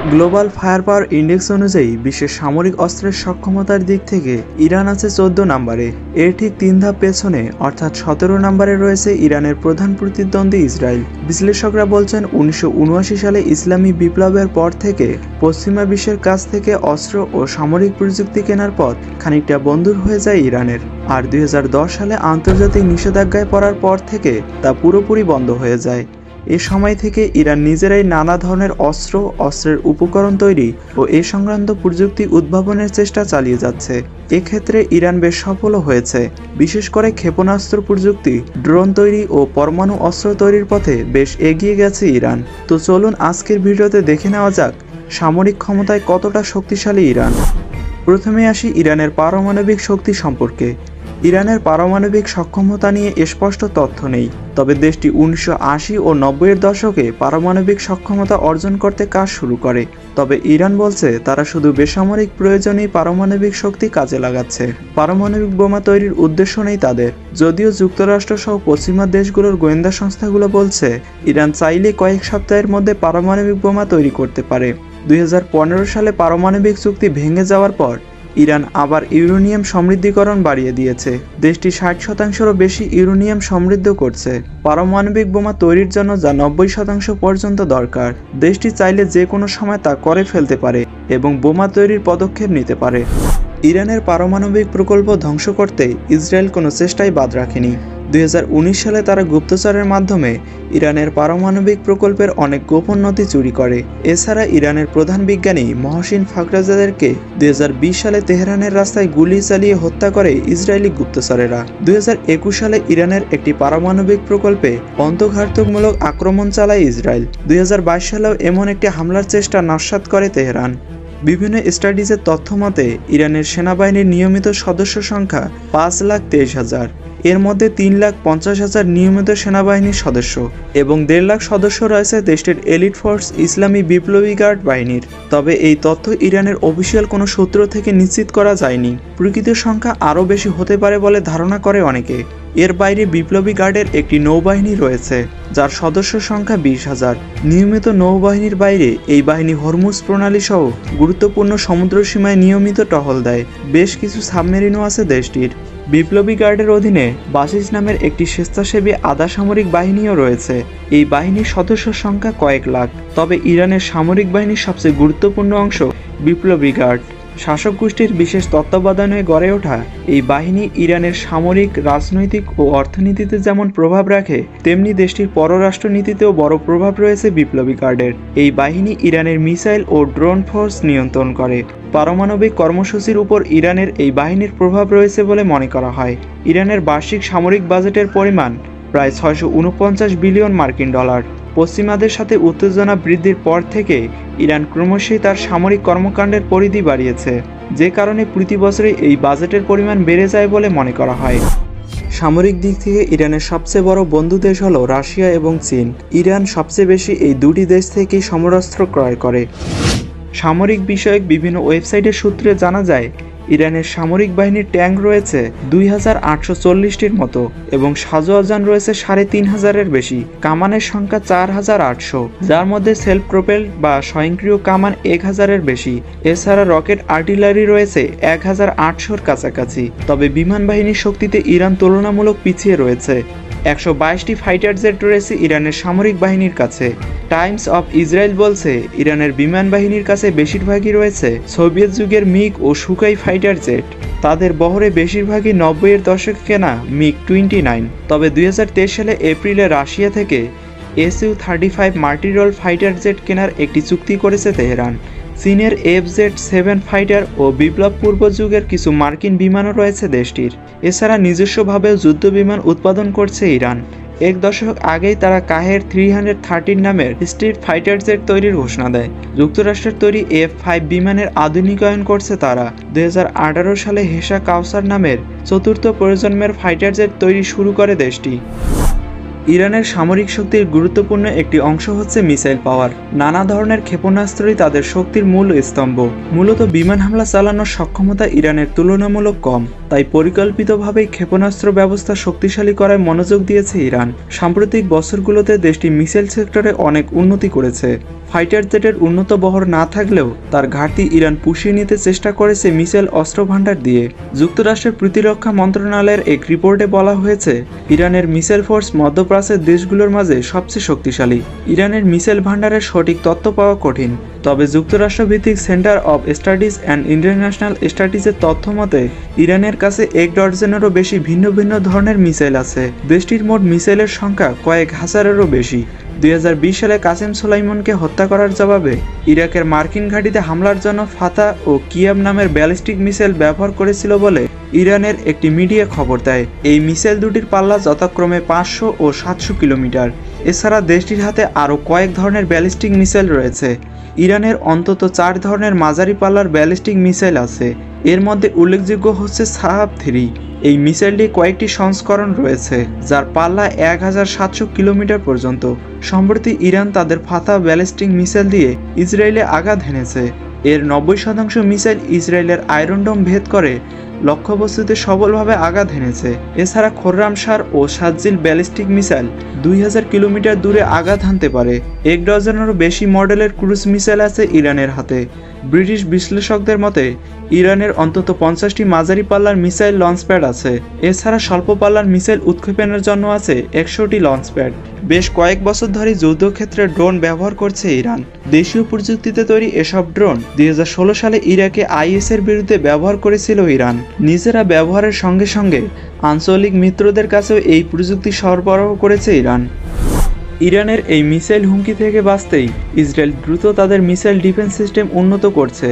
Global fire পাওয়ার index অনুযায়ী বিশ্বের সামরিক অস্ত্রের সক্ষমতার দিক থেকে ইরান আছে 14 নম্বরে। এর ঠিক 3 ধাপ পেছনে অর্থাৎ 17 নম্বরে রয়েছে ইরানের প্রধান প্রতিদ্বন্দ্বী ইসরায়েল। বিশ্লেষকরা বলছেন 1979 সালে ইসলামী বিপ্লবের পর থেকে পশ্চিমা বিশ্বের কাছ থেকে অস্ত্র ও সামরিক প্রযুক্তি কেনার পথ খানিকটা বন্ধুর হয়ে যায় ইরানের। আর 2010 সালে আন্তর্জাতিক নিষেধাজ্ঞায় পড়ার পর থেকে তা পুরোপুরি বন্ধ হয়ে যায়। এ সময় থেকে ইরান নিজেরাই নানা ধরনের অস্ত্রের উপকরণ তৈরি ও এ সংক্রান্ত প্রযুক্তি উদ্ভাবনের চেষ্টা চালিয়ে যাচ্ছে। এক্ষেত্রে ইরান বেশ সফলও হয়েছে। বিশেষ করে ক্ষেপণাস্ত্র প্রযুক্তি, ড্রোন তৈরি ও পরমাণু অস্ত্র তৈরির পথে বেশ এগিয়ে গেছে ইরান। তো চলুন আজকের ভিডিওতে দেখে নেওয়া যাক সামরিক ক্ষমতায় কতটা শক্তিশালী ইরান। প্রথমে আসি ইরানের পারমাণবিক শক্তি সম্পর্কে। ইরানের পারমাণবিক সক্ষমতা নিয়ে স্পষ্ট তথ্য নেই, তবে দেশটি 1980 ও 90-এর দশকে পারমাণবিক সক্ষমতা অর্জন করতে কাজ শুরু করে। তবে ইরান বলছে তারা শুধু বেসামরিক প্রয়োজনেই পারমাণবিক শক্তি কাজে লাগাচ্ছে, পারমাণবিক বোমা তৈরির উদ্দেশ্য নেই তাদের। যদিও যুক্তরাষ্ট্র সহ পশ্চিমা দেশগুলোর গোয়েন্দা সংস্থাগুলো বলছে ইরান চাইলে কয়েক সপ্তাহের মধ্যে পারমাণবিক বোমা তৈরি করতে পারে। 2015 সালে পারমাণবিক চুক্তি ভেঙে যাওয়ার পর ইরান আবার ইউরেনিয়াম সমৃদ্ধিকরণ বাড়িয়ে দিয়েছে। দেশটি 60%-রও বেশি ইউরেনিয়াম সমৃদ্ধ করছে পারমাণবিক বোমা তৈরির জন্য, যা 90% পর্যন্ত দরকার। দেশটি চাইলে যে কোনো সময় তা করে ফেলতে পারে এবং বোমা তৈরির পদক্ষেপ নিতে পারে। ইরানের পারমাণবিক প্রকল্প ধ্বংস করতে ইসরায়েল কোনো চেষ্টাই বাদ রাখেনি। 2019 সালে তারা গুপ্তচরের মাধ্যমে ইরানের পারমাণবিক প্রকল্পের অনেক গোপন নথি চুরি করে। এছাড়া ইরানের প্রধান বিজ্ঞানী মহসিন ফাখরাজাদেরকে 2020 সালে তেহরানের রাস্তায় গুলি চালিয়ে হত্যা করে ইসরায়েলি গুপ্তচরেরা। 2021 সালে ইরানের একটি পারমাণবিক প্রকল্পে অন্তর্ঘাতমূলক আক্রমণ চালায় ইসরায়েল। 2022 সালেও এমন একটি হামলার চেষ্টা নস্যাৎ করে তেহরান। বিভিন্ন স্টাডিজের তথ্য মতে ইরানের সেনাবাহিনীর নিয়মিত সদস্য সংখ্যা 5,23,000। এর মধ্যে 3,50,000 নিয়মিত সেনাবাহিনীর সদস্য এবং 1.5 লাখ সদস্য রয়েছে দেশটির এলিট ফোর্স ইসলামী বিপ্লবী গার্ড বাহিনীর। তবে এই তথ্য ইরানের অফিসিয়াল কোনো সূত্র থেকে নিশ্চিত করা যায়নি। প্রকৃত সংখ্যা আরও বেশি হতে পারে বলে ধারণা করে অনেকে। এর বাইরে বিপ্লবী গার্ডের একটি নৌবাহিনী রয়েছে যার সদস্য সংখ্যা 20,000। নিয়মিত নৌবাহিনীর বাইরে এই বাহিনী হরমুজ প্রণালী সহ গুরুত্বপূর্ণ সমুদ্র সীমায় নিয়মিত টহল দেয়। বেশ কিছু সাবমেরিনও আছে দেশটির। বিপ্লবী গার্ডের অধীনে বাসিস নামের একটি স্বেচ্ছাসেবী আধা সামরিক বাহিনীও রয়েছে। এই বাহিনীর সদস্য সংখ্যা কয়েক লাখ। তবে ইরানের সামরিক বাহিনীর সবচেয়ে গুরুত্বপূর্ণ অংশ বিপ্লবী গার্ড। শাসক গোষ্ঠীর বিশেষ তত্ত্বাবধানে গড়ে ওঠা এই বাহিনী ইরানের সামরিক, রাজনৈতিক ও অর্থনীতিতে যেমন প্রভাব রাখে, তেমনি দেশটির পররাষ্ট্রনীতিতেও বড় প্রভাব রয়েছে বিপ্লবী গার্ডের। এই বাহিনী ইরানের মিসাইল ও ড্রোন ফোর্স নিয়ন্ত্রণ করে। পারমাণবিক কর্মসূচির উপর ইরানের এই বাহিনীর প্রভাব রয়েছে বলে মনে করা হয়। ইরানের বার্ষিক সামরিক বাজেটের পরিমাণ প্রায় 649 বিলিয়ন মার্কিন ডলার। পশ্চিমাদের সাথে উত্তেজনা বৃদ্ধির পর থেকে ইরান ক্রমশই তার সামরিক কর্মকাণ্ডের পরিধি বাড়িয়েছে, যে কারণে প্রতি বছরই এই বাজেটের পরিমাণ বেড়ে যায় বলে মনে করা হয়। সামরিক দিক থেকে ইরানের সবচেয়ে বড় বন্ধু দেশ হলো রাশিয়া এবং চীন। ইরান সবচেয়ে বেশি এই দুটি দেশ থেকেই সমরাস্ত্র ক্রয় করে। সামরিক বিষয়ক বিভিন্ন ওয়েবসাইটের সূত্রে জানা যায় ইরানের সামরিক বাহিনীর ট্যাঙ্ক রয়েছে 2,840-টির মতো এবং সাজোয়াজান রয়েছে 3,500-এর বেশি। কামানের সংখ্যা 4,800, যার মধ্যে সেলফ প্রোপেলড বা স্বয়ংক্রিয় কামান 1,000-এর বেশি। এছাড়া রকেট আর্টিলারি রয়েছে 1,800-র কাছাকাছি। তবে বিমান বাহিনীর শক্তিতে ইরান তুলনামূলক পিছিয়ে রয়েছে। 122টি ফাইটার জেট রয়েছে ইরানের সামরিক বাহিনীর কাছে। টাইমস অফ ইসরায়েল বলছে ইরানের বিমান বাহিনীর কাছে বেশিরভাগই রয়েছে সোভিয়েত যুগের মিগ ও সুখাই ফাইটার জেট। তাদের বহরে বেশিরভাগই 90-এর দশকে কেনা মিগ-29। তবে 2023 সালে এপ্রিলে রাশিয়া থেকে Su-35 মাল্টিরোল ফাইটার জেট কেনার একটি চুক্তি করেছে তেহরান। চীনের FZ-7 ফাইটার ও বিপ্লব পূর্ব যুগের কিছু মার্কিন বিমানও রয়েছে দেশটির। এছাড়া নিজস্বভাবেও যুদ্ধ বিমান উৎপাদন করছে ইরান। 1 দশক আগেই তারা কাহের 313 নামের স্ট্রিট ফাইটার জেট তৈরির ঘোষণা দেয়। যুক্তরাষ্ট্রের তৈরি F-5 বিমানের আধুনিকায়ন করছে তারা। 2018 সালে হেসা কাউসার নামের চতুর্থ প্রজন্মের ফাইটার জেট তৈরি শুরু করে দেশটি। ইরানের সামরিক শক্তির গুরুত্বপূর্ণ একটি অংশ হচ্ছে মিসাইল পাওয়ার। নানা ধরনের ক্ষেপণাস্ত্রই তাদের শক্তির মূল স্তম্ভ। মূলত বিমান হামলা চালানোর সক্ষমতা ইরানের তুলনামূলক কম। তাই পরিকল্পিতভাবেই ক্ষেপণাস্ত্র ব্যবস্থা শক্তিশালী করায় মনোযোগ দিয়েছে ইরান। সাম্প্রতিক বছরগুলোতে দেশটি মিসাইল সেক্টরে অনেক উন্নতি করেছে। ফাইটার জেটের উন্নত বহর না থাকলেও তার ঘাটতি ইরান পুষিয়ে নিতে চেষ্টা করেছে মিসাইল অস্ত্র ভান্ডার দিয়ে। যুক্তরাষ্ট্রের প্রতিরক্ষা মন্ত্রণালয়ের এক রিপোর্টে বলা হয়েছে, ইরানের মিসাইল ফোর্স মধ্যপ্রাচ্যের দেশগুলোর মাঝে সবচেয়ে শক্তিশালী। ইরানের মিসাইল ভান্ডারের সঠিক তথ্য পাওয়া কঠিন, তবে যুক্তরাষ্ট্রভিত্তিক centre of studies and international স্টাডিজের তথ্য মতে ইরানের কাছে 1 ডজনেরও বেশি ভিন্ন ভিন্ন ধরনের মিসাইল আছে। দেশটির মোট মিসাইলের সংখ্যা কয়েক হাজারেরও বেশি। 2020 সালে কাসেম সোলাইমানকে হত্যা করার জবাবে ইরাকের মার্কিন ঘাঁটিতে হামলার জন্য ফাতা ও কিয়াব নামের ব্যালিস্টিক মিসাইল ব্যবহার করেছিল বলে ইরানের একটি মিডিয়া খবর দেয়। এই মিসাইল দুটির পাল্লা যথাক্রমে 500 ও 700 কিলোমিটার। এছাড়া দেশটির হাতে আরও কয়েক ধরনের ব্যালিস্টিক মিসাইল রয়েছে। ইরানের অন্তত 4 ধরনের মাঝারি পাল্লার ব্যালিস্টিক মিসাইল আছে। এর মধ্যে উল্লেখযোগ্য হচ্ছে সাহাব 3। এই মিসাইলটি কয়েকটি সংস্করণ রয়েছে, যার পাল্লা 1700 কিলোমিটার পর্যন্ত। সম্প্রতি ইরান তাদের ফাতা ব্যালিস্টিক মিসাইল দিয়ে ইসরায়েলে আঘাত হেনেছে। এর 90% মিসাইল ইসরায়েলের আয়রন ডোম ভেদ করে লক্ষ্যবস্তুতে সফলভাবে আঘাত হেনেছে। এছাড়া খোররামশার ও সাজ্জিল ব্যালিস্টিক মিসাইল 2000 কিলোমিটার দূরে আঘাত হানতে পারে। 1 ডজনেরও বেশি মডেলের ক্রুজ মিসাইল আছে ইরানের হাতে। ব্রিটিশ বিশ্লেষকদের মতে ইরানের অন্তত 50টি মাঝারি পাল্লার মিসাইল লঞ্চপ্যাড আছে। এছাড়া স্বল্প পাল্লার মিসাইল উৎক্ষেপণের জন্য আছে 100টি লঞ্চপ্যাড। বেশ কয়েক বছর ধরে যুদ্ধক্ষেত্রে ড্রোন ব্যবহার করছে ইরান। দেশীয় প্রযুক্তিতে তৈরি এসব ড্রোন 2016 সালে ইরাকে আইএসের বিরুদ্ধে ব্যবহার করেছিল ইরান। নিজেরা ব্যবহারের সঙ্গে সঙ্গে আঞ্চলিক মিত্রদের কাছেও এই প্রযুক্তি সরবরাহ করেছে ইরান। ইরানের এই মিসাইল হুমকি থেকে বাঁচতেই ইসরায়েল দ্রুত তাদের মিসাইল ডিফেন্স সিস্টেম উন্নত করছে।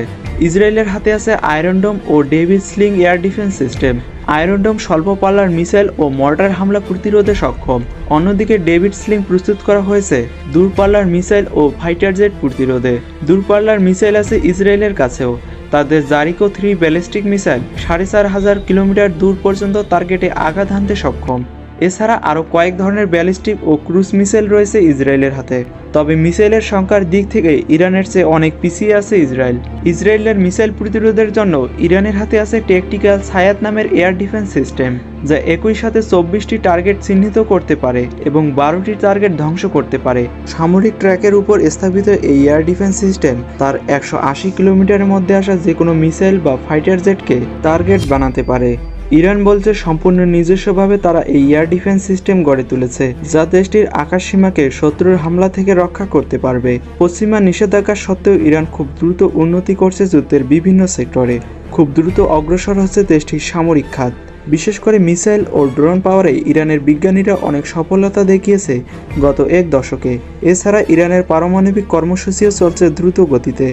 ইসরায়েলের হাতে আছে আয়রন ডোম ও David sling air defence system. Iron dome স্বল্প পাল্লার মিসাইল ও মর্টার হামলা প্রতিরোধে সক্ষম। অন্যদিকে ডেভিড স্লিং প্রস্তুত করা হয়েছে দূরপাল্লার মিসাইল ও ফাইটার জেট প্রতিরোধে। দূরপাল্লার মিসাইল আছে ইসরায়েলের কাছেও। তাদের জারিকো 3 ব্যালিস্টিক মিসাইল 4500 কিলোমিটার দূর পর্যন্ত টার্গেটে আঘাত হানতে সক্ষম। এছাড়া আরও কয়েক ধরনের ব্যালিস্টিক ও ক্রুজ মিসাইল রয়েছে ইসরায়েলের হাতে। তবে মিসাইলের সংখ্যার দিক থেকে ইরানের চেয়ে অনেক পিছিয়ে আছে ইসরায়েল। ইসরায়েলের মিসাইল প্রতিরোধের জন্য ইরানের হাতে আছে ট্যাকটিক্যাল ছায়াত নামের এয়ার ডিফেন্স সিস্টেম, যা একই সাথে 24টি টার্গেট চিহ্নিত করতে পারে এবং 12টি টার্গেট ধ্বংস করতে পারে। সামরিক ট্র্যাকের উপর স্থাপিত এই এয়ার ডিফেন্স সিস্টেম তার 180 কিলোমিটারের মধ্যে আসা যে কোনো মিসাইল বা ফাইটার জেটকে টার্গেট বানাতে পারে। ইরান বলছে সম্পূর্ণ নিজস্বভাবে তারা এই এয়ার ডিফেন্স সিস্টেম গড়ে তুলেছে, যা দেশটির আকাশসীমাকে শত্রুর হামলা থেকে রক্ষা করতে পারবে। পশ্চিমা নিষেধাজ্ঞা সত্ত্বেও ইরান খুব দ্রুত উন্নতি করছে যুদ্ধের বিভিন্ন সেক্টরে। খুব দ্রুত অগ্রসর হচ্ছে দেশটির সামরিক খাত। বিশেষ করে মিসাইল ও ড্রোন পাওয়ারে ইরানের বিজ্ঞানীরা অনেক সফলতা দেখিয়েছে গত 1 দশকে। এছাড়া ইরানের পারমাণবিক কর্মসূচিও চলছে দ্রুত গতিতে।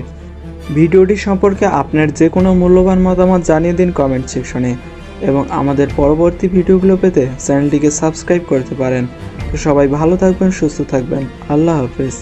ভিডিওটি সম্পর্কে আপনার যে কোনো মূল্যবান মতামত জানিয়ে দিন কমেন্ট সেকশনে এবং আমাদের পরবর্তী ভিডিওগুলো পেতে চ্যানেলটিকে সাবস্ক্রাইব করতে পারেন। তো সবাই ভালো থাকবেন, সুস্থ থাকবেন। আল্লাহ হাফেজ।